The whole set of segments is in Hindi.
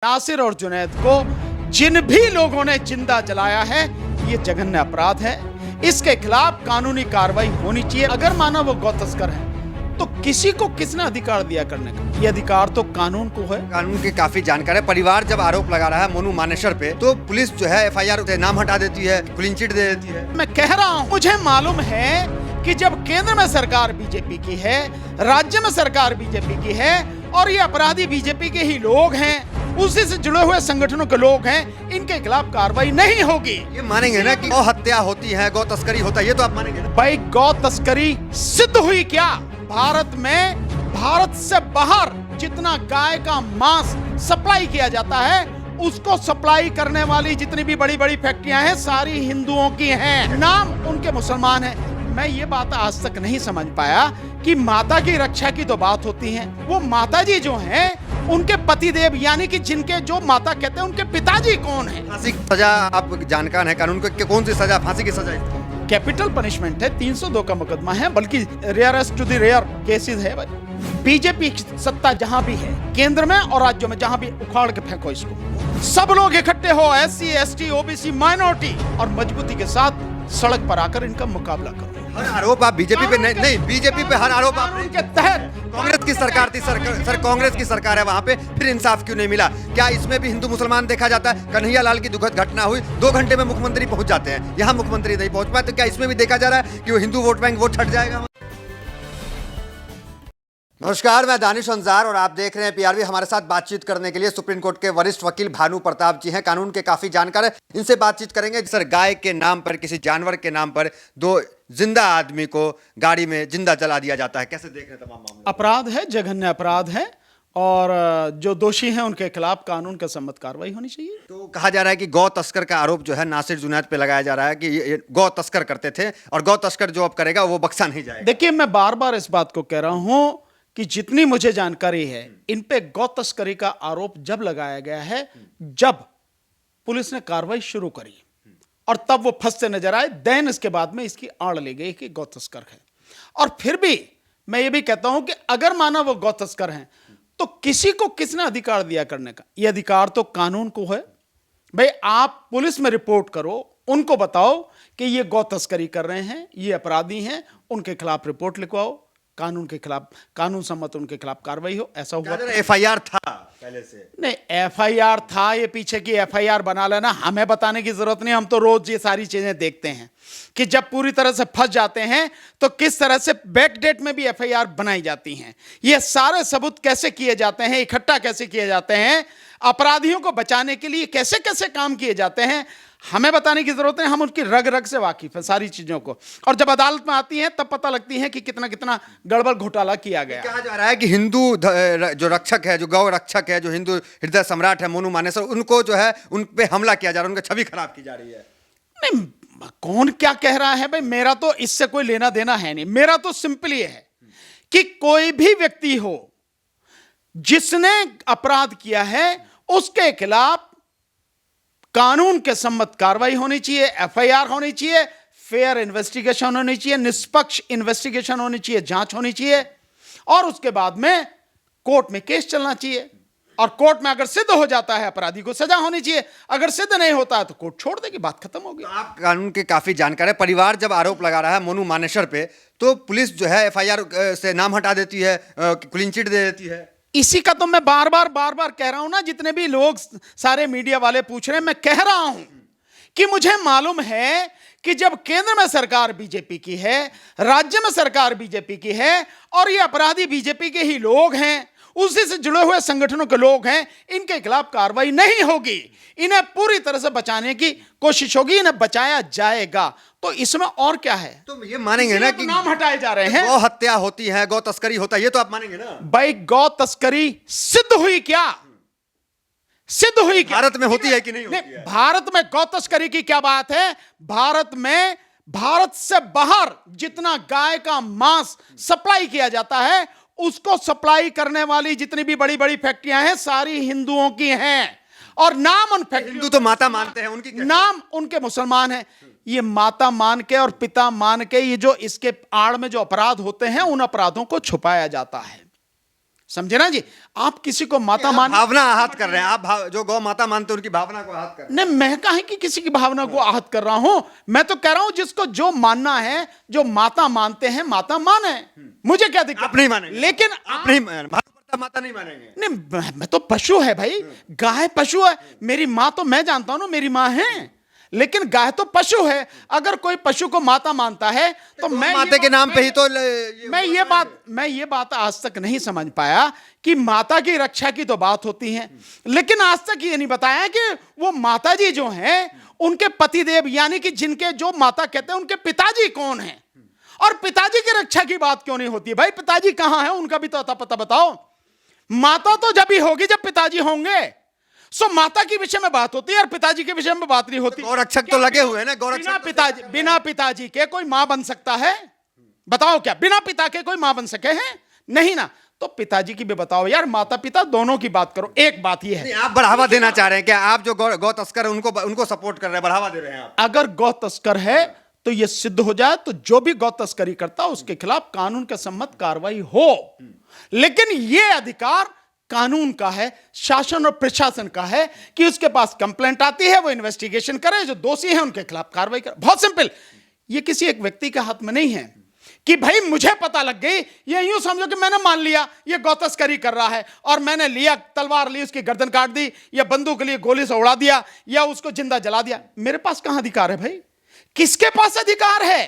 नासिर और जुनैद को जिन भी लोगों ने जिंदा जलाया है, ये जघन्य अपराध है। इसके खिलाफ कानूनी कार्रवाई होनी चाहिए। अगर माना वो गौ तस्कर है तो किसी को किसने अधिकार दिया करने का? ये अधिकार तो कानून को है। कानून की काफी जानकारी है। परिवार जब आरोप लगा रहा है मोनू मानेसर पे, तो पुलिस जो है एफआईआर से नाम हटा देती है, क्लीन चिट दे देती है। मैं कह रहा हूं, मुझे मालूम है कि जब केंद्र में सरकार बीजेपी की है, राज्य में सरकार बीजेपी की है और ये अपराधी बीजेपी के ही लोग हैं, उसी से जुड़े हुए संगठनों के लोग हैं, इनके खिलाफ कार्रवाई नहीं होगी। ये मानेंगे ना कि गौ हत्या होती है, गौ तस्करी होता है, ये तो आप मानेंगे ना? भाई गौ तस्करी सिद्ध हुई क्या? भारत में, भारत से बाहर जितना गाय का मांस सप्लाई किया जाता है, उसको सप्लाई करने वाली जितनी भी बड़ी बड़ी फैक्ट्रियां हैं, सारी हिंदुओं की हैं। नाम उनके मुसलमान हैं। मैं ये बात आज तक नहीं समझ पाया कि माता की रक्षा की तो बात होती है, वो माता जी जो हैं उनके पतिदेव यानी कि जिनके जो माता कहते हैं उनके पिताजी कौन है? फांसी की सजा आप जानकार हैं, कानून को कौन सी सजा? फांसी की सजा कैपिटल पनिशमेंट है, 302 का मुकदमा है, बल्कि rarest to the rare cases है। भाई बीजेपी की सत्ता जहां भी है, केंद्र में और राज्यों में, जहां भी उखाड़ के फेंको इसको। सब लोग इकट्ठे हो, SC, ST, OBC, माइनॉरिटी, और मजबूती के साथ सड़क पर आकर इनका मुकाबला करो। हर आरोप आप बीजेपी पे नहीं, बीजेपी पे हर आरोप आप के तहत। कांग्रेस की सरकार थी, सर कांग्रेस की सरकार है, वहां पे फिर इंसाफ क्यों नहीं मिला? क्या इसमें भी हिंदू मुसलमान देखा जाता है? कन्हैया लाल की दुखद घटना हुई, 2 घंटे में मुख्यमंत्री पहुंच जाते हैं, यहाँ मुख्यमंत्री नहीं पहुंच पाए, तो क्या इसमें भी देखा जा रहा है कि वो हिंदू वोट बैंक वोट छट जाएगा? नमस्कार, मैं दानिश अंजार और आप देख रहे हैं PRV। हमारे साथ बातचीत करने के लिए सुप्रीम कोर्ट के वरिष्ठ वकील भानु प्रताप जी हैं, कानून के काफी जानकार हैं। इनसे बातचीत करेंगे। सर, गाय के नाम पर, किसी जानवर के नाम पर 2 जिंदा आदमी को गाड़ी में जिंदा जला दिया जाता है, कैसे देख रहे हैं तमाम मामले? अपराध है, जघन्य अपराध है, और जो दोषी हैं उनके खिलाफ कानून का सम्मत कार्रवाई होनी चाहिए। तो कहा जा रहा है कि गौ तस्कर का आरोप जो है नासिर जुनैद पे लगाया जा रहा है कि ये गौ तस्कर करते थे और गौ तस्कर जो अब करेगा वो बख्शा नहीं जाएगा। देखिए, मैं बार बार इस बात को कह रहा हूं कि जितनी मुझे जानकारी है, इन पे गौ तस्करी का आरोप जब लगाया गया है जब पुलिस ने कार्रवाई शुरू करी, और तब वो फंसते नजर आए। देन इसके बाद में इसकी आड़ ली गई कि गौ तस्कर है। और फिर भी मैं ये भी कहता हूं कि अगर माना वो गौ तस्कर हैं तो किसी को किसने अधिकार दिया करने का? ये अधिकार तो कानून को है। भाई आप पुलिस में रिपोर्ट करो, उनको बताओ कि ये गौ तस्करी कर रहे हैं, ये अपराधी हैं, उनके खिलाफ रिपोर्ट लिखवाओ, कानून के खिलाफ, कानून सम्मत उनके खिलाफ कार्रवाई हो। ऐसा हुआ? FIR था पहले से? नहीं, FIR था, ये पीछे की FIR बना लेना हमें बताने की जरूरत नहीं। हम तो रोज ये सारी चीजें देखते हैं कि जब पूरी तरह से फंस जाते हैं तो किस तरह से बैकडेट में भी FIR बनाई जाती हैं। ये सारे सबूत कैसे किए जाते हैं, इकट्ठा कैसे किए जाते हैं, अपराधियों को बचाने के लिए कैसे कैसे काम किए जाते हैं, हमें बताने की जरूरत है। हम उनकी रग रग से वाकिफ है सारी चीजों को, और जब अदालत में आती हैं तब पता लगती है कि कितना कितना गड़बड़ घोटाला किया गया। कहा जा रहा है कि हिंदू जो रक्षक है, जो गौ रक्षक है, जो हिंदू हृदय सम्राट है मोनू मानेसर, उनको जो है उन पे हमला किया जा रहा है, उनकी छवि खराब की जा रही है। नहीं, कौन क्या कह रहा है भाई, मेरा तो इससे कोई लेना देना है नहीं। मेरा तो सिंपल ये है कि कोई भी व्यक्ति हो जिसने अपराध किया है, उसके खिलाफ कानून के सम्मत कार्रवाई होनी चाहिए, FIR होनी चाहिए, फेयर इन्वेस्टिगेशन होनी चाहिए, निष्पक्ष इन्वेस्टिगेशन होनी चाहिए, जांच होनी चाहिए, और उसके बाद में कोर्ट में केस चलना चाहिए, और कोर्ट में अगर सिद्ध हो जाता है अपराधी को सजा होनी चाहिए। अगर सिद्ध नहीं होता है तो कोर्ट छोड़ देगी, बात खत्म होगी। तो आप कानून के काफी जानकार है। परिवार जब आरोप लगा रहा है मोनू मानेसर पे, तो पुलिस जो है FIR से नाम हटा देती है, क्लीन चिट दे देती है। इसी का तो मैं बार बार कह रहा हूं ना, जितने भी लोग सारे मीडिया वाले पूछ रहे हैं, मैं कह रहा हूं कि मुझे मालूम है कि जब केंद्र में सरकार बीजेपी की है, राज्य में सरकार बीजेपी की है, और ये अपराधी बीजेपी के ही लोग हैं, उसी से जुड़े हुए संगठनों के लोग हैं, इनके खिलाफ कार्रवाई नहीं होगी। इन्हें पूरी तरह से बचाने की कोशिश होगी, इन्हें बचाया जाएगा। तो इसमें और क्या है? तो ये मानेंगे ना कि नाम हटाए जा रहे हैं, गौ हत्या होती है, गौ तस्करी होता है, ये तो आप मानेंगे ना? भाई गौ तस्करी सिद्ध हुई क्या? सिद्ध हुई क्या? भारत में होती है कि नहीं होती है? भारत में गौ तस्करी की क्या बात है? भारत में, भारत से बाहर जितना गाय का मांस सप्लाई किया जाता है, उसको सप्लाई करने वाली जितनी भी बड़ी बड़ी फैक्ट्रियां हैं, सारी हिंदुओं की हैं, और नाम उन फैक्ट्रियों, हिंदू तो माता मानते हैं, उनकी नाम उनके मुसलमान हैं। ये माता मान के और पिता मान के, ये जो इसके आड़ में जो अपराध होते हैं, उन अपराधों को छुपाया जाता है। समझे ना जी। आप किसी को माता मान भावना आहत कर रहे हैं आप, जो गौ माता मानते हैं उनकी भावना को आहत कर रहे नहीं, मैं कहा कि किसी की भावना को आहत कर रहा हूं। मैं तो कह रहा हूं जिसको जो मानना है, जो माता मानते हैं माता माने, मुझे क्या हैं। दिक्कत। आप नहीं मानेंगे, लेकिन आप नहीं भानु प्रताप माता नहीं मानेंगे। नहीं, मैं तो पशु है भाई, गाय पशु है। मेरी माँ तो मैं जानता हूं ना, मेरी माँ है, लेकिन गाय तो पशु है। अगर कोई पशु को माता मानता है तो मैं माता के नाम पे ही तो मैं ये बात आज तक नहीं समझ पाया कि माता की रक्षा की तो बात होती है, लेकिन आज तक ये नहीं बताया कि वो माता जी जो हैं उनके पतिदेव, यानी कि जिनके जो माता कहते हैं उनके पिताजी कौन हैं, और पिताजी की रक्षा की बात क्यों नहीं होती। भाई पिताजी कहां हैं, उनका भी तो अता पता बताओ। माता तो जब ही होगी जब पिताजी होंगे। सो माता के विषय में बात होती है और पिताजी के विषय में बात नहीं होती। गौरक्षक तो लगे हुए हैं ना, बिना पिताजी के कोई मां बन सकता है? बताओ, क्या बिना पिता के कोई मां बन सके हैं? नहीं ना। तो पिताजी की भी बताओ यार, माता पिता दोनों की बात करो। एक बात यह है, आप बढ़ावा देना चाह रहे हैं क्या? आप जो गौ तस्कर है उनको सपोर्ट कर रहे हैं, बढ़ावा दे रहे हैं आप? अगर गौ तस्कर है तो यह सिद्ध हो जाए तो जो भी गौ तस्करी करता है उसके खिलाफ कानून के सम्मत कार्रवाई हो। लेकिन यह अधिकार कानून का है, शासन और प्रशासन का है कि उसके पास कंप्लेंट आती है, वो इन्वेस्टिगेशन करे, जो दोषी हैं उनके खिलाफ कार्रवाई करे। बहुत सिंपल। ये किसी एक व्यक्ति के हाथ में नहीं है कि भाई मुझे पता लग गई, ये यूं समझो कि मैंने मान लिया ये गौ तस्करी कर रहा है और मैंने लिया तलवार ली, उसकी गर्दन काट दी, या बंदूक लिए गोली से उड़ा दिया, या उसको जिंदा जला दिया। मेरे पास कहां अधिकार है भाई? किसके पास अधिकार है?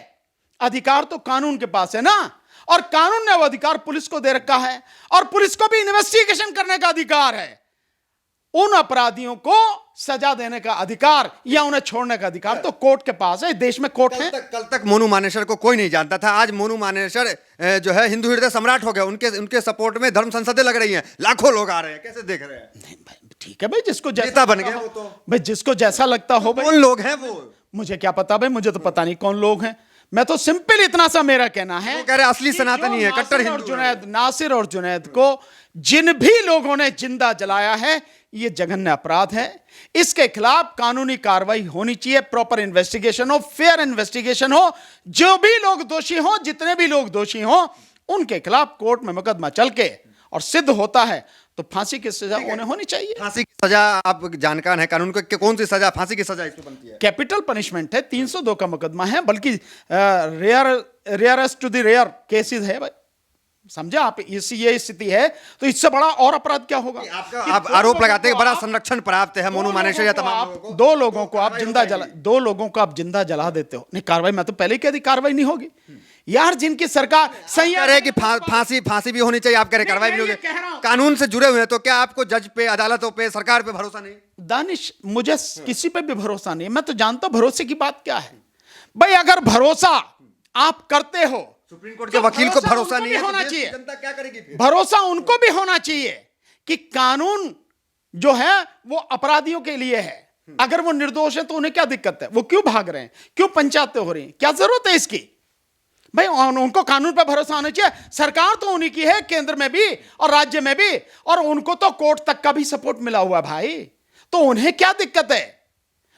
अधिकार तो कानून के पास है ना, और कानून ने वो अधिकार पुलिस को दे रखा है, और पुलिस को भी इन्वेस्टिगेशन करने का अधिकार है। उन अपराधियों को सजा देने का अधिकार या उन्हें छोड़ने का अधिकार तो कोर्ट के पास है। देश में कोर्ट है। कल तक मोनू मानेसर को कोई नहीं जानता था, आज मोनू मानेसर जो है हिंदू हृदय सम्राट हो गया। उनके सपोर्ट में धर्म संसदें लग रही हैं, लाखों लोग आ रहे हैं। कैसे देख रहे हैं? नहीं भाई, ठीक है भाई, जिसको नेता बन गया वो तो। भाई जिसको जैसा लगता हो भाई। कौन लोग हैं वो? मुझे क्या पता भाई, मुझे तो पता नहीं कौन लोग हैं। मैं तो सिंपल इतना सा मेरा कहना है, वो कह रहे असली सनातनी है, कट्टर हिंदू है। नासिर और जुनैद को जिन भी लोगों ने जिंदा जलाया है, ये जघन्य अपराध है। इसके खिलाफ कानूनी कार्रवाई होनी चाहिए, प्रॉपर इन्वेस्टिगेशन हो, फेयर इन्वेस्टिगेशन हो। जो भी लोग दोषी हो, जितने भी लोग दोषी हो, उनके खिलाफ कोर्ट में मुकदमा चल के और सिद्ध होता है तो फांसी की सजा उन्हें होनी चाहिए। फांसी की सजा, आप जानकार हैं कानून को, कौन सी सजा फांसी की सजा इसमें बनती है? कैपिटल पनिशमेंट है, 302 का मुकदमा है, बल्कि rarest to the rare cases है भाई। समझे आप? ये स्थिति है तो इससे बड़ा और अपराध क्या होगा? आप आरोप लगाते हैं बड़ा संरक्षण प्राप्त है मोनू मानेसर या तमाम लोगों को। दो लोगों को आप जिंदा जला देते हो। नहीं, कार्रवाई मैं तो पहले ही कह दी, कार्रवाई नहीं होगी यार। जिनकी सरकार सही कह रहे हैं कि फांसी भी होनी चाहिए, आप कह रहे कार्रवाई भी होगी। कानून से जुड़े हुए हैं तो क्या आपको जज पे, अदालतों पे, सरकार पे भरोसा नहीं? दानिश, मुझे किसी पे भी भरोसा नहीं। मैं तो जानता हूं भरोसे की बात क्या है भाई। अगर भरोसा आप करते हो, सुप्रीम कोर्ट के वकील को भरोसा नहीं है, होना चाहिए। जनता क्या करेगी फिर? भरोसा उनको भी होना चाहिए कि कानून जो है वो अपराधियों के लिए है। अगर वो निर्दोष है तो उन्हें क्या दिक्कत है? वो क्यों भाग रहे हैं, क्यों पंचायतें हो रही हैं, क्या जरूरत है इसकी? भाई उनको कानून पर भरोसा होना चाहिए। सरकार तो उन्हीं की है, केंद्र में भी और राज्य में भी, और उनको तो कोर्ट तक का भी सपोर्ट मिला हुआ भाई। तो उन्हें क्या दिक्कत है?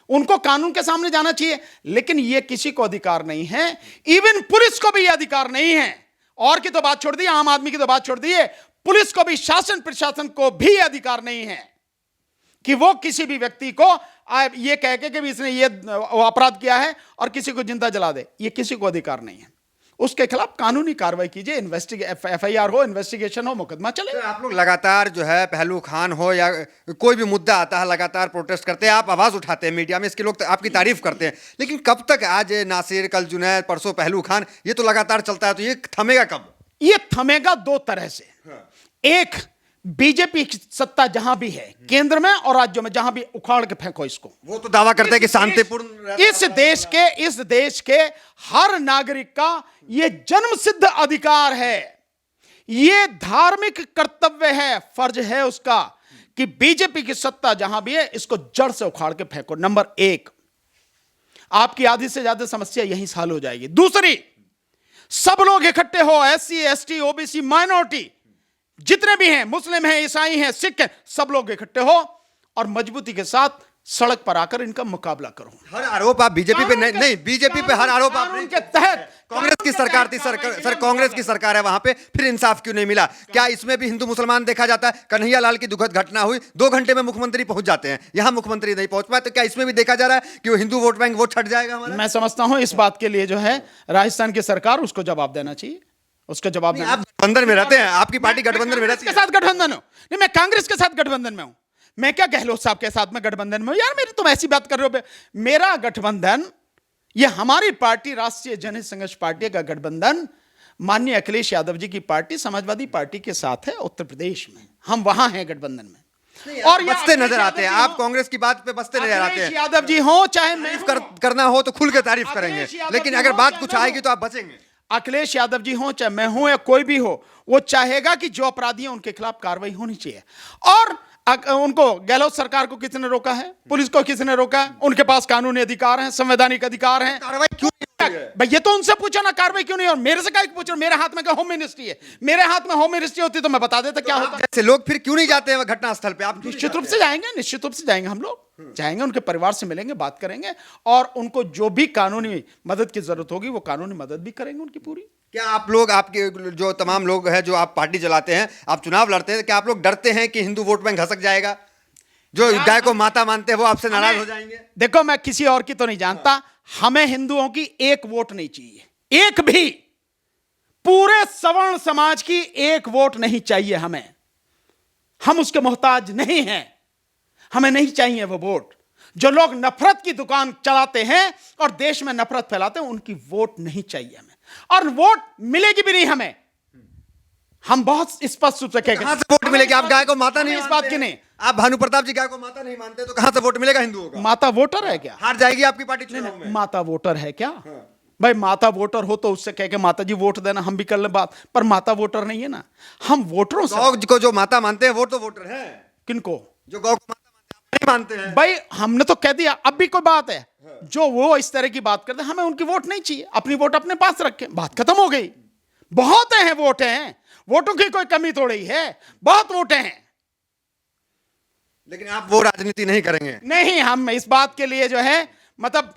उनको कानून के सामने जाना चाहिए। लेकिन यह किसी को अधिकार नहीं है, इवन पुलिस को भी यह अधिकार नहीं है। और की तो बात छोड़ दी, आम आदमी की तो बात छोड़ दी है, पुलिस को भी, शासन प्रशासन को भी अधिकार नहीं है कि वो किसी भी व्यक्ति को यह कह के कि इसने ये अपराध किया है और किसी को जिंदा जला दे। यह किसी को अधिकार नहीं है। उसके खिलाफ कानूनी कार्रवाई कीजिए, FIR हो, इन्वेस्टिगेशन हो, मुकदमा चले। तो आप लोग लगातार जो है पहलू खान हो या कोई भी मुद्दा आता है लगातार प्रोटेस्ट करते हैं, आप आवाज उठाते हैं मीडिया में, इसके लोग आपकी तारीफ करते हैं। लेकिन कब तक, आज नासिर, कल जुनैद, परसों पहलू खान, ये तो लगातार चलता है, तो ये थमेगा कब? ये थमेगा दो तरह से। एक, बीजेपी की सत्ता जहां भी है, केंद्र में और राज्यों में, जहां भी उखाड़ के फेंको इसको। वो तो दावा करते हैं कि शांतिपूर्ण। इस देश के हर नागरिक का यह जन्म सिद्ध अधिकार है, यह धार्मिक कर्तव्य है, फर्ज है उसका कि बीजेपी की सत्ता जहां भी है इसको जड़ से उखाड़ के फेंको। नंबर एक, आपकी आधी से ज्यादा समस्या यहीं हल हो जाएगी। दूसरी, सब लोग इकट्ठे हो, SC ST OBC माइनॉरिटी जितने भी हैं, मुस्लिम हैं, ईसाई हैं, सिख हैं, सब लोग इकट्ठे हो और मजबूती के साथ सड़क पर आकर इनका मुकाबला करूं। हर आरोप आप बीजेपी पे नहीं बीजेपी पे हर आरोप आप कानून के तहत कांग्रेस की सरकार थी सर कांग्रेस की सरकार है वहां पे, फिर इंसाफ क्यों नहीं मिला? क्या इसमें भी हिंदू मुसलमान देखा जाता है? कन्हैया लाल की दुखद घटना हुई, 2 घंटे में मुख्यमंत्री पहुंच जाते हैं, यहां मुख्यमंत्री नहीं पहुंच पाए, तो क्या इसमें भी देखा जा रहा है कि वो हिंदू वोट बैंक वो छट जाएगा हमारा? मैं समझता हूं इस बात के लिए जो है राजस्थान की सरकार उसको जवाब देना चाहिए, उसका जवाब देना। आप गठबंधन में रहते हैं, आपकी पार्टी गठबंधन में रहती के है। साथ गठबंधन हूं, नहीं मैं कांग्रेस के साथ गठबंधन में हूं, मैं क्या गहलोत साहब के साथ में गठबंधन में हूं? यार मेरी तुम ऐसी बात कर रहे हो, मेरा गठबंधन, ये हमारी पार्टी राष्ट्रीय जनहित संघर्ष पार्टी का गठबंधन माननीय अखिलेश यादव जी की पार्टी समाजवादी पार्टी के साथ है उत्तर प्रदेश में, हम वहां हैं गठबंधन में। और बचते नजर आते हैं, आप कांग्रेस की बात पे बचते नजर आते हैं। यादव जी हो चाहे मैं करना हो तो खुल के तारीफ करेंगे, लेकिन अगर बात कुछ आएगी तो आप बचेंगे। अखिलेश यादव जी हो चाहे मैं हूं या कोई भी हो, वो चाहेगा कि जो अपराधी हैं उनके खिलाफ कार्रवाई होनी चाहिए। और उनको गहलोत सरकार को किसने रोका है? पुलिस को किसने रोका है? उनके पास कानूनी अधिकार हैं, संवैधानिक अधिकार हैं। कार्रवाई क्यों नहीं है? भाई ये तो उनसे पूछो ना, कार्रवाई क्यों नहीं? और मेरे से क्या पूछो? मेरे हाथ में क्या होम मिनिस्ट्री है? मेरे हाथ में होम मिनिस्ट्री होती तो मैं बता देता क्या होता। जैसे लोग फिर क्यों नहीं जाते हैं घटनास्थल पे? आप निश्चित रूप से जाएंगे, निश्चित रूप से जाएंगे, हम लोग जाएंगे, उनके परिवार से मिलेंगे, बात करेंगे, और उनको जो भी कानूनी मदद की जरूरत होगी वो कानूनी मदद भी करेंगे उनकी पूरी। क्या आप लोग, आपके जो तमाम लोग हैं जो आप पार्टी चलाते हैं, आप चुनाव लड़ते हैं, क्या आप लोग डरते हैं कि हिंदू वोट बैंक घसक जाएगा? जो गाय को माता मानते हैं वो आपसे नाराज हो जाएंगे? देखो मैं किसी और की तो नहीं जानता, हमें हिंदुओं की एक वोट नहीं चाहिए, एक भी, पूरे सवर्ण समाज की एक वोट नहीं चाहिए हमें। हम उसके मोहताज नहीं हैं, हमें नहीं चाहिए वो वोट। जो लोग नफरत की दुकान चलाते हैं और देश में नफरत फैलाते हैं, उनकी वोट नहीं चाहिए हमें, और वोट मिलेगी भी नहीं हमें। हम बहुत स्पष्ट रूप से कह कहां से वोट मिलेगी? आप गाय को माता नहीं इस मानते बात की हैं? नहीं, आप भानु प्रताप जी गाय को माता नहीं मानते तो कहां से वोट मिलेगा हिंदुओं का? माता वोटर है क्या? हार जाएगी आपकी पार्टी चुनाव में। माता वोटर है क्या? भाई माता वोटर हो तो उससे कह के माता जी वोट देना, हम भी कर ले बात, पर माता वोटर नहीं है ना। हम वोटरों से, गौ को जो माता मानते हैं वो तो वोटर है। किनको? जो गौ को माता मानते हैं, आप नहीं मानते हैं। भाई हमने तो कह दिया, अब भी कोई बात है जो वो इस तरह की बात करते हैं, हमें उनकी वोट नहीं चाहिए, अपनी वोट अपने पास रखें, बात खत्म हो गई। बहुत हैं वोट हैं, वोटों की कोई कमी थोड़ी है, बहुत वोटें हैं। लेकिन आप वो राजनीति नहीं करेंगे? नहीं, हम इस बात के लिए जो है मतलब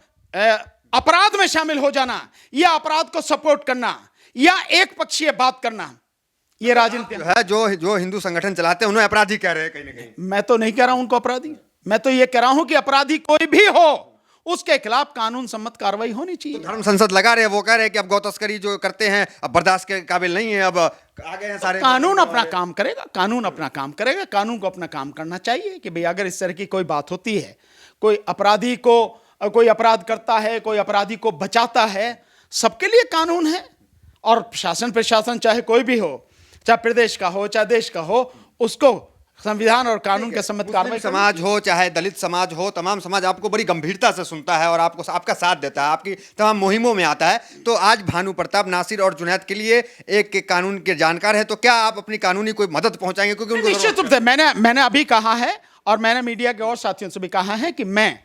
अपराध में शामिल हो जाना या अपराध को सपोर्ट करना या एक पक्षीय बात करना, ये राजनीति है। जो हिंदू संगठन चलाते हैं उन्हें अपराधी कह रहे हैं कहीं ना कहीं। मैं तो नहीं कह रहा हूं उनको अपराधी, मैं तो ये कह रहा हूं कि अपराधी कोई भी हो उसके खिलाफ कानून सम्मत कार्रवाई होनी चाहिए। धर्म संसद लगा रहे हैं, वो कह रहे हैं कि अब गौ तस्करी जो करते हैं अब बर्दाश्त के काबिल नहीं है, अब आगे हैं सारे। कानून अपना काम करेगा, कानून अपना काम करेगा, कानून को अपना काम करना चाहिए कि भाई अगर इस तरह की कोई बात होती है, कोई अपराधी को, कोई अपराध करता है, कोई अपराधी को बचाता है, सबके लिए कानून है। और शासन प्रशासन चाहे कोई भी हो, चाहे प्रदेश का हो चाहे देश का हो, उसको संविधान और कानून के सम्मत कार्रवाई। समाज हो चाहे दलित समाज हो, तमाम समाज आपको बड़ी गंभीरता से सुनता है और आपको आपका साथ देता है, आपकी तमाम मुहिमों में आता है। तो आज भानु प्रताप, नासिर और जुनैद के लिए एक कानून के जानकार है, तो क्या आप अपनी कानूनी कोई मदद पहुंचाएंगे? क्योंकि उनको निश्चित रूप से मैंने अभी कहा है और मैंने मीडिया के और साथियों से भी कहा है कि मैं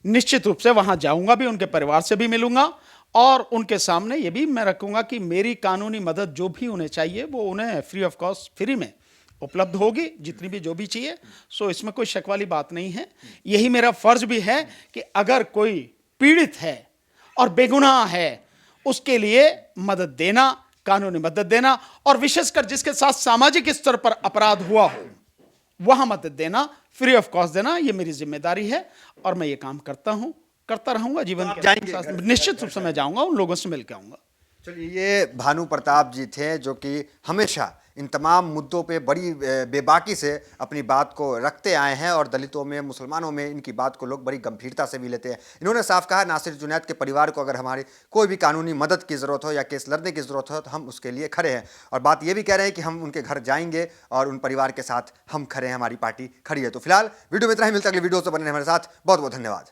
निश्चित रूप से वहां जाऊंगा भी, उनके परिवार से भी मिलूंगा और उनके सामने ये भी मैं रखूंगा कि मेरी कानूनी मदद जो भी उन्हें चाहिए वो उन्हें फ्री ऑफ कॉस्ट, फ्री में उपलब्ध होगी, जितनी भी जो भी चाहिए। सो इसमें कोई शक वाली बात नहीं है। यही मेरा फर्ज भी है कि अगर कोई पीड़ित है और बेगुनाह है उसके लिए मदद देना, कानूनी मदद देना, और विशेषकर जिसके साथ सामाजिक स्तर पर अपराध हुआ हो वहां मदद देना, फ्री ऑफ कॉस्ट देना, ये मेरी जिम्मेदारी है और मैं ये काम करता हूं, करता रहूंगा जीवन के। निश्चित रूप से मैं जाऊंगा, उन लोगों से मिलकर आऊंगा। चलिए, ये भानु प्रताप जी थे जो कि हमेशा इन तमाम मुद्दों पे बड़ी बेबाकी से अपनी बात को रखते आए हैं और दलितों में, मुसलमानों में इनकी बात को लोग बड़ी गंभीरता से भी लेते हैं। इन्होंने साफ कहा, नासिर जुनैद के परिवार को अगर हमारी कोई भी कानूनी मदद की ज़रूरत हो या केस लड़ने की ज़रूरत हो तो हम उसके लिए खड़े हैं। और बात ये भी कह रहे हैं कि हम उनके घर जाएंगे और उन परिवार के साथ हम खड़े हैं, हमारी पार्टी खड़ी है। तो फिलहाल वीडियो में इतना ही, मिलता है अगली वीडियो से। बने हमारे साथ, बहुत बहुत धन्यवाद।